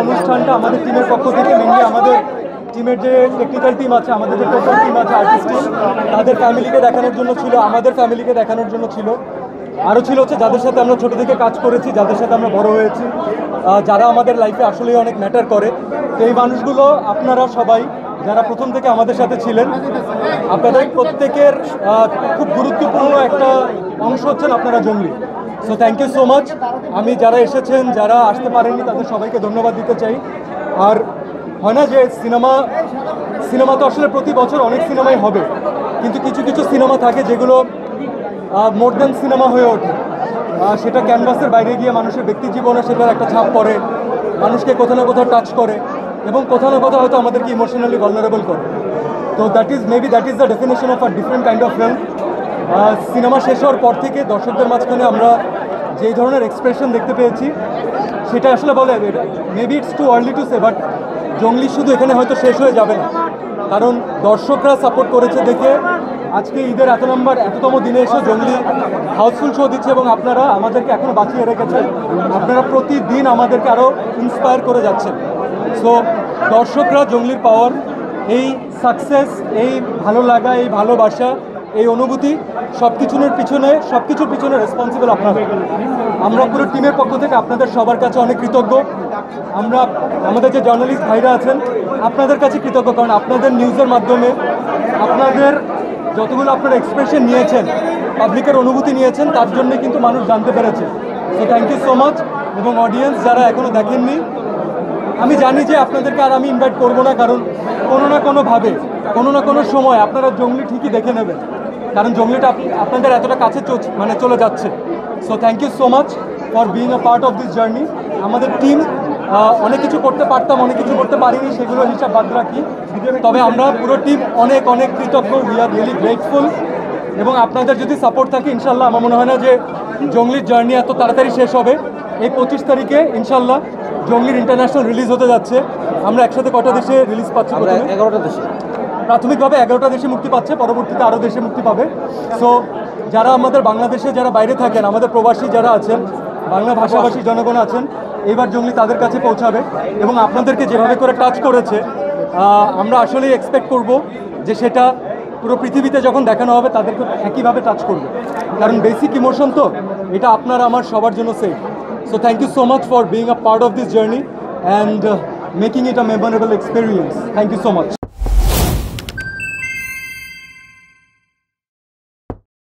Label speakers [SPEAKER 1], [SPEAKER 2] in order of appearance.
[SPEAKER 1] অনুষ্ঠানটা আমাদের টিমের পক্ষ থেকে মেনলি আমাদের টিমের যে টেকনিক্যাল টিম আছে, আমাদের যে টোটাল টিম আছে, আর্টিস্ট টিম, তাদের ফ্যামিলিকে দেখানোর জন্য ছিল, আমাদের ফ্যামিলিকে দেখানোর জন্য ছিল, আরও ছিল হচ্ছে যাদের সাথে আমরা ছোটো থেকে কাজ করেছি, যাদের সাথে আমরা বড় হয়েছি, যারা আমাদের লাইফে আসলেই অনেক ম্যাটার করে। তো এই মানুষগুলো আপনারা সবাই যারা প্রথম থেকে আমাদের সাথে ছিলেন, আপনাদের প্রত্যেকের খুব গুরুত্বপূর্ণ একটা অংশ হচ্ছেন আপনারা Junglee. So thank you so much. আমি যারা এসেছেন, যারা আসতে পারেননি, তাদের সবাইকে ধন্যবাদ দিতে চাই। আর হয় না যে সিনেমা তো আসলে প্রতি বছর অনেক সিনেমাই হবে, কিন্তু কিছু কিছু সিনেমা থাকে যেগুলো মোর দ্যান সিনেমা হয়ে ওঠে। সেটা ক্যানভাসের বাইরে গিয়ে মানুষের ব্যক্তি জীবনে সেটার একটা ছাপ পড়ে, মানুষকে কোথাও না কোথাও টাচ করে এবং কোথাও না কোথাও হয়তো আমাদেরকে ইমোশনালি ভালনারেবল করে। তো that is the definition of a different kind of film. Cinema শেষ হওয়ার পর থেকে দর্শকদের মাঝখানে আমরা যেই ধরনের এক্সপ্রেশন দেখতে পেয়েছি, সেটা আসলে বলে maybe it's too early to say, but Junglee শুধু এখানে হয়তো শেষ হয়ে যাবে না, কারণ দর্শকরা সাপোর্ট করেছে দেখে আজকে ঈদের এততম দিনে এসে জঙ্গলি হাউসফুল শো দিচ্ছে এবং আপনারা আমাদেরকে এখনও বাঁচিয়ে রেখেছেন। আপনারা প্রতিদিন আমাদেরকে আরও ইন্সপায়ার করে যাচ্ছেন। সো দর্শকরা, জঙ্গলির পাওয়ার, এই সাকসেস, এই ভালো লাগা, এই ভালোবাসা, এই অনুভূতি সব কিছুর পিছনে রেসপন্সিবল আপনারা। আমরা পুরো টিমের পক্ষ থেকে আপনাদের সবার কাছে অনেক কৃতজ্ঞ। আমরা আমাদের যে জার্নালিস্ট ভাইরা আছেন, আপনাদের কাছে কৃতজ্ঞ, কারণ আপনাদের নিউজের মাধ্যমে আপনাদের যতগুলো আপনারা এক্সপ্রেশন নিয়েছেন, পাবলিকের অনুভূতি নিয়েছেন, তার জন্য কিন্তু মানুষ জানতে পেরেছে। So thank you so much. এবং অডিয়েন্স যারা এখনও দেখেননি, আমি জানি যে আপনাদেরকে আর আমি ইনভাইট করবো না, কারণ কোনো না কোনোভাবে কোনো না কোনো সময় আপনারা জঙ্গলি ঠিকই দেখে নেবেন, কারণ জঙ্গলিটা আপনাদের এতটা কাছে চলে যাচ্ছে। So thank you so much for being a part of this journey. আমাদের টিম অনেক কিছু করতে পারতাম, অনেক কিছু করতে পারিনি, সেগুলো হিসাব বাদ রাখি, তবে আমরা পুরো টিম অনেক অনেক কৃতজ্ঞ। We are really grateful. এবং আপনাদের যদি সাপোর্ট থাকে, ইনশাল্লাহ আমার মনে হয় না যে জঙ্গলির জার্নি এত তাড়াতাড়ি শেষ হবে। এই 25 তারিখে ইনশাল্লাহ জঙ্গলির ইন্টারন্যাশনাল রিলিজ হতে যাচ্ছে। আমরা একসাথে কটা দেশে রিলিজ পাচ্ছি?
[SPEAKER 2] 11টা দেশে,
[SPEAKER 1] প্রাথমিকভাবে 11টা দেশে মুক্তি পাচ্ছে, পরবর্তীতে আরও দেশে মুক্তি পাবে। সো যারা আমাদের বাংলাদেশে যারা বাইরে থাকেন, আমাদের প্রবাসী যারা আছেন, বাংলা ভাষাভাষী জনগণ আছেন, এইবার জঙ্গলি তাদের কাছে পৌঁছাবে এবং আপনাদেরকে যেভাবে করে টাচ করেছে, আমরা আসলেই এক্সপেক্ট করব যে সেটা পুরো পৃথিবীতে যখন দেখানো হবে তাদেরকে একইভাবে টাচ করবে, কারণ বেসিক ইমোশন তো এটা আপনার আমার সবার জন্য safe. So thank you so much for being a part of this journey and making it a memorable experience. Thank you so much.